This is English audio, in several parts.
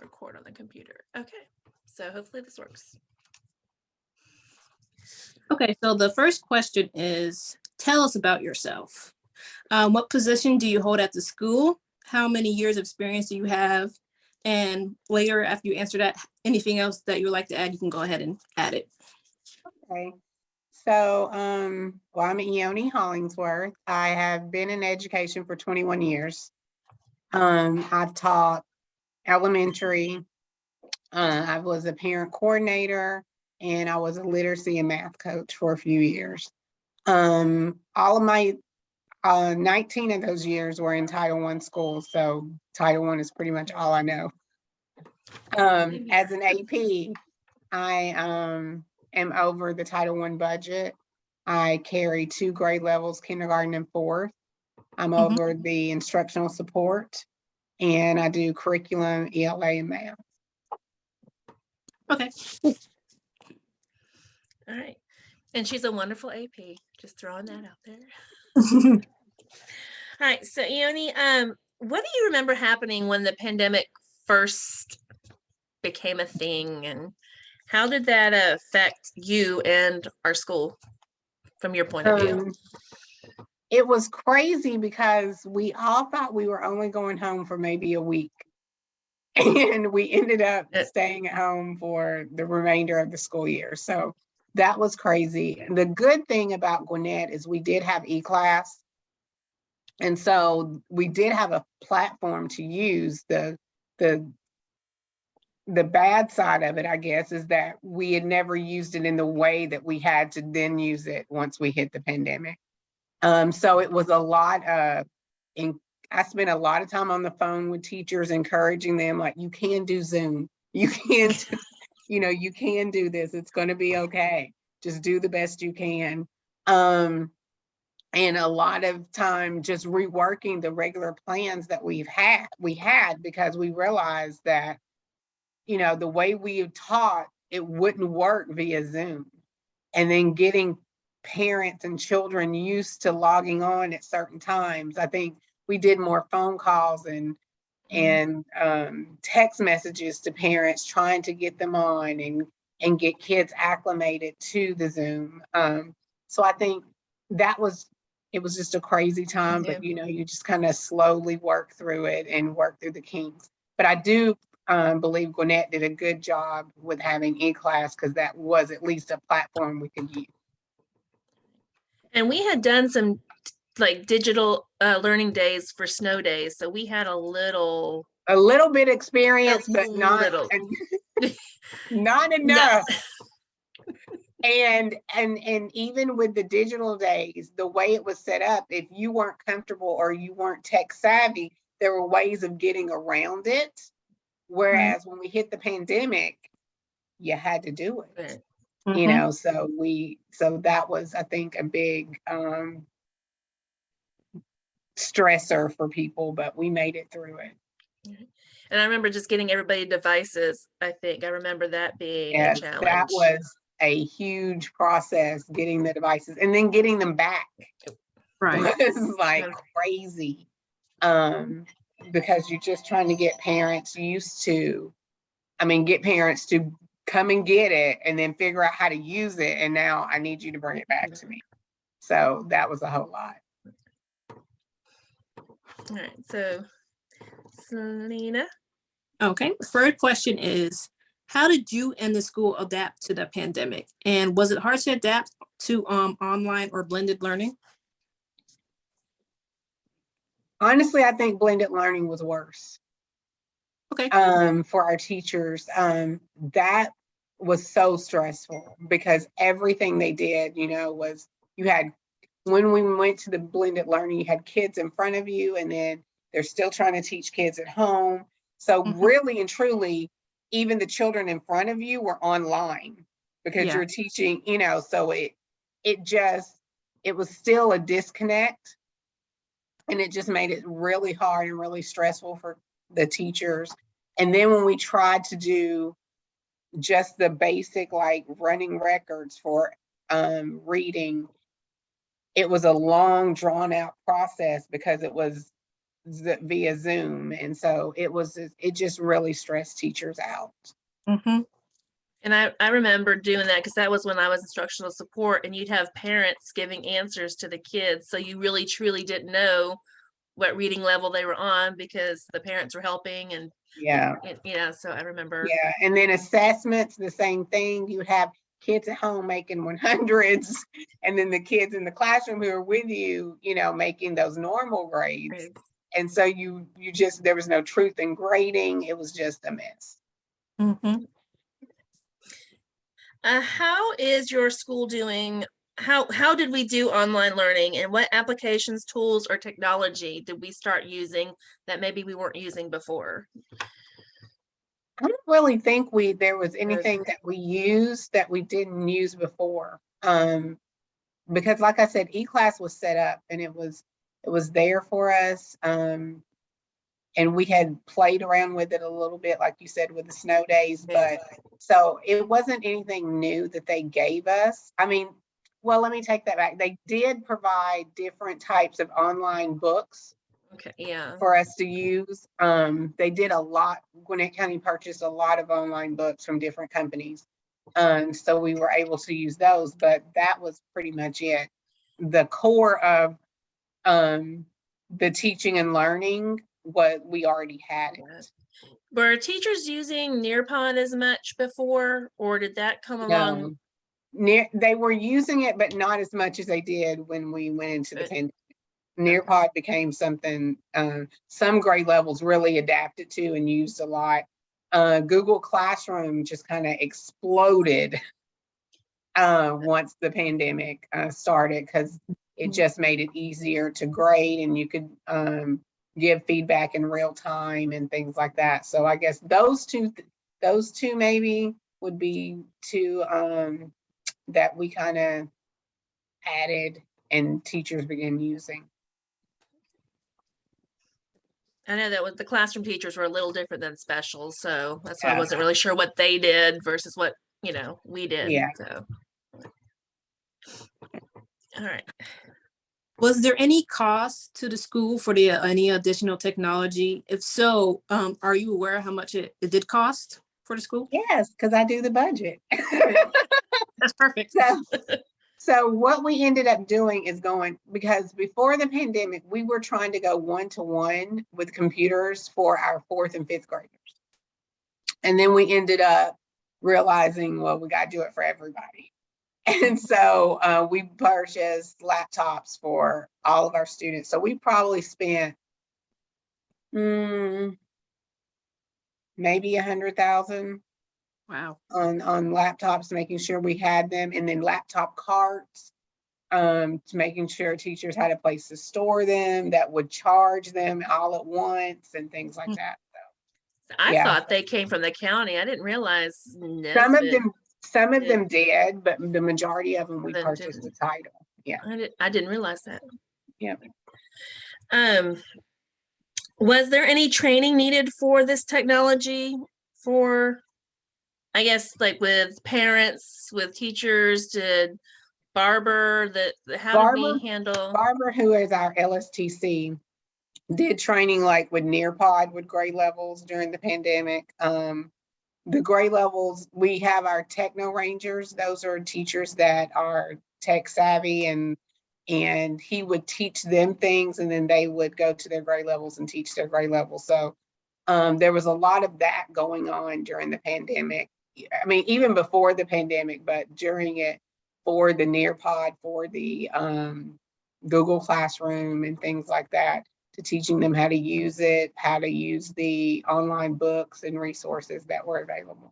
record on the computer. Okay, so hopefully this works. Okay, so the first question is, tell us about yourself. What position do you hold at the school? How many years of experience do you have? And later, after you answer that, anything else that you would like to add, you can go ahead and add it. Okay. So, well, I'm Ione Hollingsworth. I have been in education for 21 years. I've taught elementary. I was a parent coordinator, and I was a literacy and math coach for a few years. All of my 19 of those years were in Title I schools, so Title I is pretty much all I know. As an AP, I am over the Title I budget. I carry 2 grade levels, kindergarten and 4th. I'm over the instructional support, and I do curriculum, ELA, and math. Okay. All right. And she's a wonderful AP. Just throwing that out there. All right. So, Ione, what do you remember happening when the pandemic first became a thing, and how did that affect you and our school from your point of view? It was crazy because we all thought we were only going home for maybe a week. And we ended up staying at home for the remainder of the school year. So that was crazy. The good thing about Gwinnett is we did have e-class. And so we did have a platform to use. The bad side of it, I guess, is that we had never used it in the way that we had to then use it once we hit the pandemic. So it was a lot of, I spent a lot of time on the phone with teachers, encouraging them, like, you can do Zoom. You can, you can do this. It's going to be okay. Just do the best you can. And a lot of time just reworking the regular plans that we had because we realized that, the way we taught, it wouldn't work via Zoom. And then getting parents and children used to logging on at certain times. I think we did more phone calls and text messages to parents trying to get them on and get kids acclimated to the Zoom. So I think it was just a crazy time, but you just kind of slowly work through it and work through the kinks. But I do believe Gwinnett did a good job with having e-class because that was at least a platform we could use. And we had done some like digital learning days for snow days. So we had a little bit experience, but not enough. No. And even with the digital days, the way it was set up, if you weren't comfortable or you weren't tech savvy, there were ways of getting around it. Whereas when we hit the pandemic, you had to do it. So that was, I think, a big stressor for people, but we made it through it. And I remember just getting everybody devices. I think I remember that being a challenge. That was a huge process, getting the devices and then getting them back. Right. It was like crazy. Because you're just trying to get parents get parents to come and get it and then figure out how to use it. And now I need you to bring it back to me. So that was a whole lot. All right, so Selena. Okay, the third question is, how did you and the school adapt to the pandemic? And was it hard to adapt to online or blended learning? Honestly, I think blended learning was worse. Okay. For our teachers. That was so stressful because everything they did, was when we went to the blended learning, you had kids in front of you and then they're still trying to teach kids at home. So really and truly, even the children in front of you were online because you're teaching, so it was still a disconnect. And it just made it really hard and really stressful for the teachers. And then when we tried to do just the basic, like running records for reading, it was a long, drawn out process because it was via Zoom. And so it just really stressed teachers out. Mhm. And I remember doing that because that was when I was instructional support, and you'd have parents giving answers to the kids. So you really truly didn't know what reading level they were on because the parents were helping. And Yeah. So I remember. Yeah. And then assessments, the same thing. You would have kids at home making 100s, and then the kids in the classroom who are with you, making those normal grades. Right. And so there was no truth in grading. It was just a mess. Mhm. How is your school doing? How did we do online learning, and what applications, tools, or technology did we start using that maybe we weren't using before? I don't really think there was anything that we used that we didn't use before. Because like I said, eClass was set up and it was there for us. And we had played around with it a little bit, like you said, with the snow days, but so it wasn't anything new that they gave us. I mean, well, let me take that back. They did provide different types of online books. Okay, yeah. For us to use. They did a lot. Gwinnett County purchased a lot of online books from different companies. So we were able to use those, but that was pretty much it. The core of the teaching and learning, what we already had it. Were teachers using Nearpod as much before, or did that come along? They were using it, but not as much as they did when we went into the pandemic. Nearpod became something some grade levels really adapted to and used a lot. Google Classroom just kind of exploded once the pandemic started, because it just made it easier to grade, and you could give feedback in real time and things like that. So I guess those two maybe would be two that we kind of added and teachers began using. I know that the classroom teachers were a little different than special, so that's why I wasn't really sure what they did versus what we did. Yeah. So, all right. Was there any cost to the school for any additional technology? If so, are you aware how much it did cost for the school? Yes, because I do the budget. That's perfect. So what we ended up doing is because before the pandemic, we were trying to go 1-to-1 with computers for our 4th and 5th graders. And then we ended up realizing, well, we got to do it for everybody. And so we purchased laptops for all of our students. So we probably spent maybe $100,000. Wow. On laptops, making sure we had them, and then laptop carts, to making sure teachers had a place to store them that would charge them all at once and things like that. So, I thought they came from the county. I didn't realize some of them did, but the majority of them we purchased the title. Yeah. I didn't realize that. Yeah. Was there any training needed for this technology for, I guess, like with parents, with teachers? Did Barbara, how did we handle? Barbara, who is our LSTC, did training like with Nearpod with grade levels during the pandemic. The grade levels, we have our techno rangers. Those are teachers that are tech savvy, and he would teach them things, and then they would go to their grade levels and teach their grade levels. So there was a lot of that going on during the pandemic. I mean, even before the pandemic, but during it, for the Nearpod, for the Google Classroom and things like that, to teaching them how to use it, how to use the online books and resources that were available.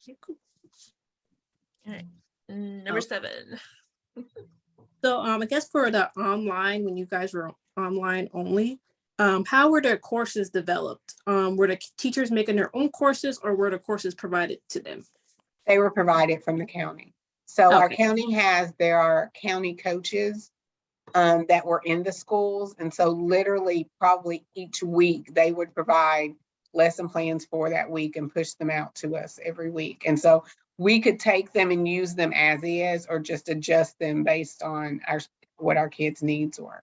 All right. Number 7. So I guess for the online, when you guys were online only, how were their courses developed? Were the teachers making their own courses, or were the courses provided to them? They were provided from the county. So our county there are county coaches that were in the schools. And so literally probably each week they would provide lesson plans for that week and push them out to us every week. And so we could take them and use them as is, or just adjust them based on what our kids' needs were.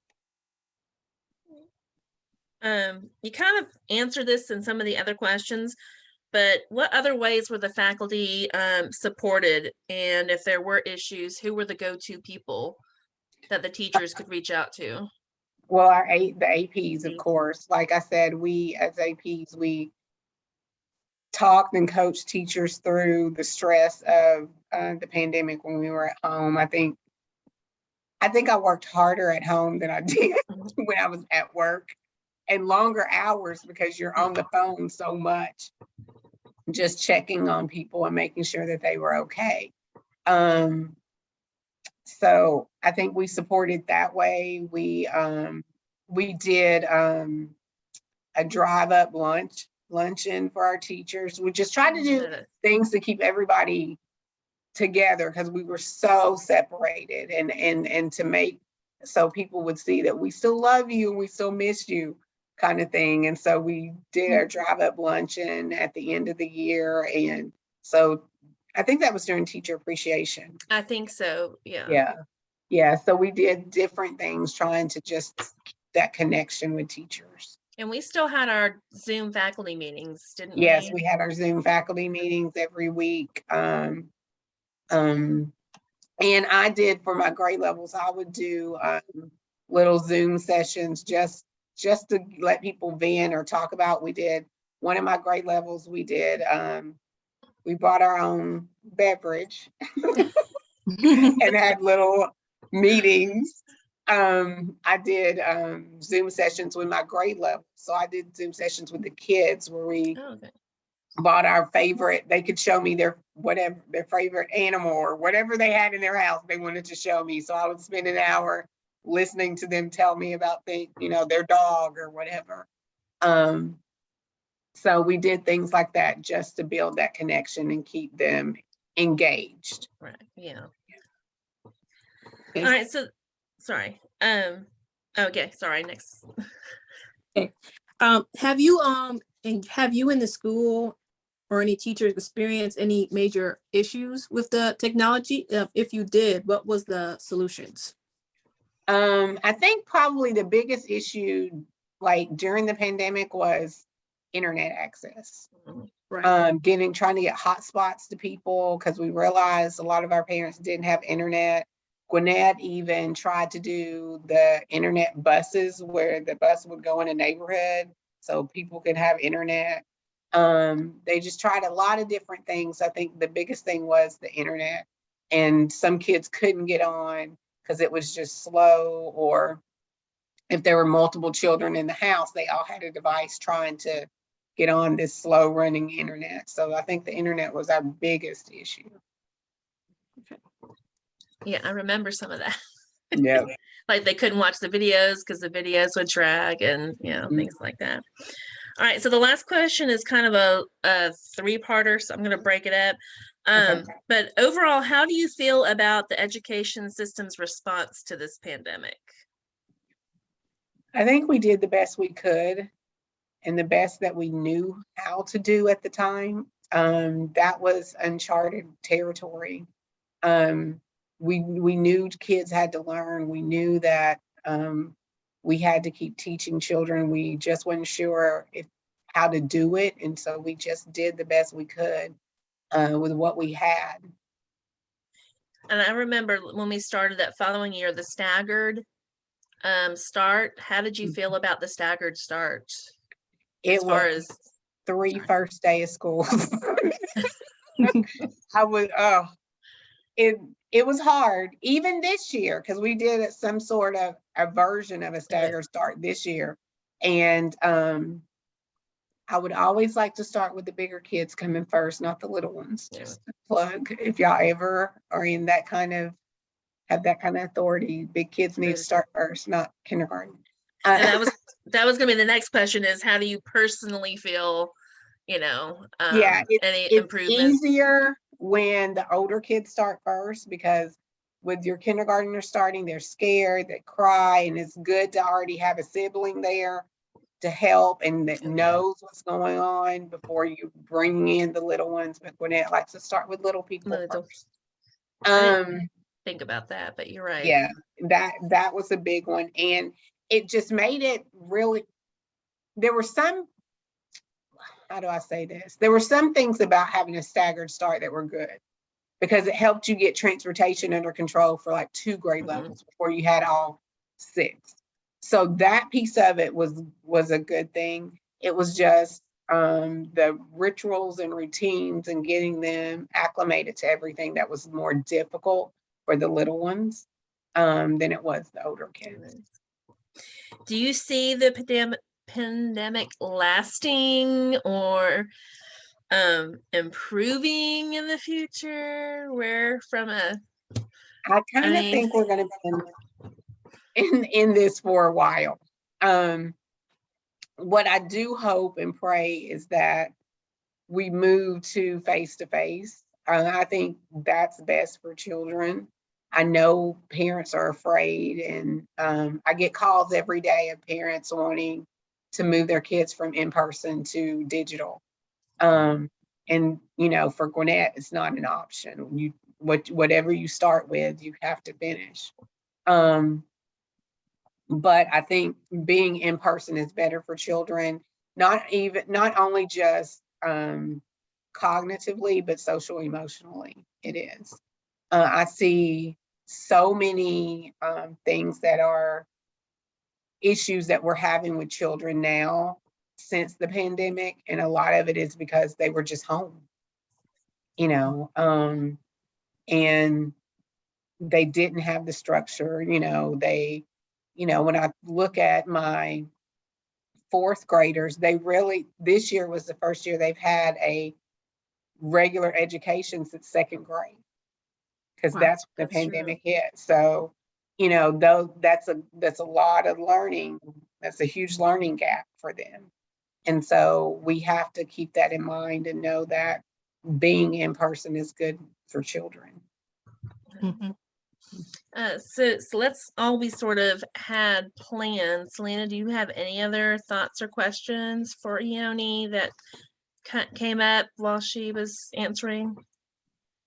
You kind of answered this in some of the other questions, but what other ways were the faculty supported? And if there were issues, who were the go-to people that the teachers could reach out to? Well, the APs, of course. Like I said, we as APs, we talked and coached teachers through the stress of the pandemic when we were at home. I think I worked harder at home than I did when I was at work, and longer hours because you're on the phone so much, just checking on people and making sure that they were okay. So I think we supported that way. We did a drive-up luncheon for our teachers. We just tried to do things to keep everybody together because we were so separated, and to make so people would see that we still love you and we still miss you, kind of thing. And so we did our drive-up luncheon at the end of the year, and so I think that was during teacher appreciation. I think so. Yeah. So we did different things trying to just keep that connection with teachers. And we still had our Zoom faculty meetings, didn't we? Yes, we had our Zoom faculty meetings every week. And I did for my grade levels, I would do little Zoom sessions just to let people vent or talk about. We did one of my grade levels, we bought our own beverage and had little meetings. I did Zoom sessions with my grade level. So I did Zoom sessions with the kids where we bought our favorite, they could show me their favorite animal or whatever they had in their house they wanted to show me. So I would spend an hour listening to them tell me about their dog or whatever. So we did things like that just to build that connection and keep them engaged. Right. Yeah. All right. So, sorry. Okay. Sorry. Next. Okay. Have you in the school or any teachers experienced any major issues with the technology? If you did, what was the solutions? I think probably the biggest issue, like during the pandemic, was internet access. Right. Trying to get hotspots to people because we realized a lot of our parents didn't have internet. Gwinnett even tried to do the internet buses where the bus would go in a neighborhood so people could have internet. They just tried a lot of different things. I think the biggest thing was the internet, and some kids couldn't get on because it was just slow, or if there were multiple children in the house, they all had a device trying to get on this slow running internet. So I think the internet was our biggest issue. Okay. Yeah, I remember some of that. Yeah. Like they couldn't watch the videos because the videos would drag and things like that. All right, so the last question is kind of a three-parter, so I'm going to break it up. But overall, how do you feel about the education system's response to this pandemic? I think we did the best we could and the best that we knew how to do at the time. That was uncharted territory. We knew kids had to learn. We knew that we had to keep teaching children. We just wasn't sure how to do it. And so we just did the best we could with what we had. And I remember when we started that following year, the staggered start. How did you feel about the staggered start? It was first day of school. It was hard, even this year, because we did some sort of a version of a staggered start this year. And I would always like to start with the bigger kids coming first, not the little ones. Just a plug, if y'all ever are in that kind of, have that kind of authority, big kids need to start first, not kindergarten. And that was gonna be the next question, is how do you personally feel, any improvements? It's easier when the older kids start first, because with your kindergartner starting, they're scared, they cry, and it's good to already have a sibling there to help and that knows what's going on before you bring in the little ones. But Gwinnett likes to start with little people first. Think about that, but you're right. Yeah, that was a big one, and it just made it really, there were some, how do I say this? There were some things about having a staggered start that were good because it helped you get transportation under control for like 2 grade levels before you had all 6. So that piece of it was a good thing. It was just the rituals and routines and getting them acclimated to everything that was more difficult for the little ones than it was the older kids. Do you see the pandemic lasting or improving in the future? Where from a I kind of think we're going to be in this for a while. What I do hope and pray is that we move to face-to-face. I think that's best for children. I know parents are afraid, and I get calls every day of parents wanting to move their kids from in-person to digital. And you know, for Gwinnett, it's not an option. Whatever you start with, you have to finish. But I think being in person is better for children, not only just cognitively, but social emotionally. It is. I see so many things that are issues that we're having with children now since the pandemic, and a lot of it is because they were just home, you know, and they didn't have the structure, you know, when I look at my 4th graders, this year was the first year they've had a regular education since 2nd grade, because that's when the pandemic hit. So, you know, that's a lot of learning. That's a huge learning gap for them. And so we have to keep that in mind and know that being in person is good for children. Mm-hmm. So let's all we sort of had plans. Selena, do you have any other thoughts or questions for Ione that came up while she was answering?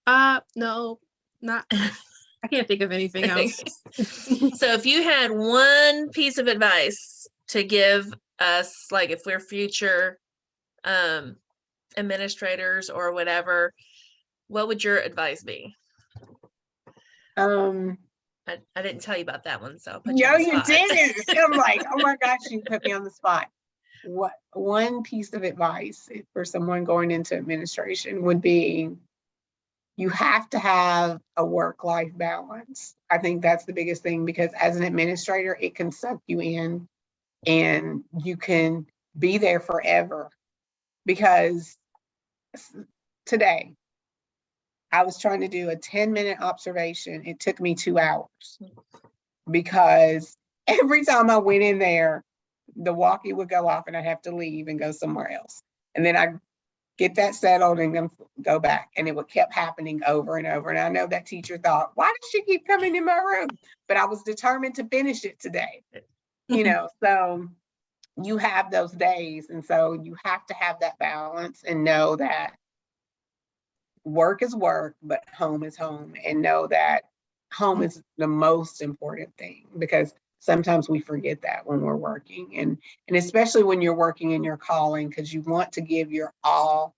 No, not. I can't think of anything else. So if you had one piece of advice to give us, like if we're future administrators or whatever, what would your advice be? I didn't tell you about that one, so I'll put you on the spot. didn't. I'm like, oh my gosh, you put me on the spot. What one piece of advice for someone going into administration would be, you have to have a work-life balance. I think that's the biggest thing, because as an administrator, it can suck you in and you can be there forever. Because today, I was trying to do a 10-minute observation. It took me 2 hours because every time I went in there, the walkie would go off and I'd have to leave and go somewhere else. And then I'd get that settled and then go back. And it would kept happening over and over. And I know that teacher thought, why does she keep coming in my room? But I was determined to finish it today. You know, so you have those days. And so you have to have that balance and know that work is work, but home is home, and know that home is the most important thing, because sometimes we forget that when we're working, and especially when you're working in your calling, because you want to give your all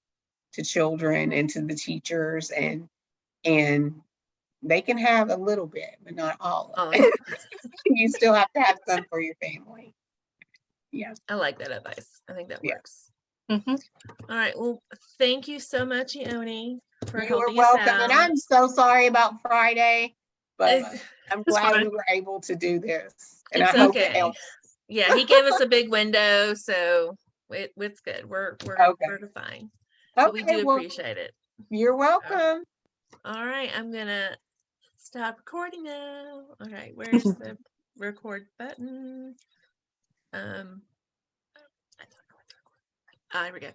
to children and to the teachers, and they can have a little bit, but not all of it. You still have to have some for your family. Yes. I like that advice. I think that works. Mm-hmm. All right. Well, thank you so much, Ione, for You helping are welcome. us out. And I'm so sorry about Friday, but I'm glad fine. we were able to do this. And It's I hope it okay. helps. Yeah, he gave us a big window, so it's good. We're fine. But we do appreciate it. You're welcome. All right, I'm gonna stop recording now. All right, where's the record button? I don't know what to record. Here we go.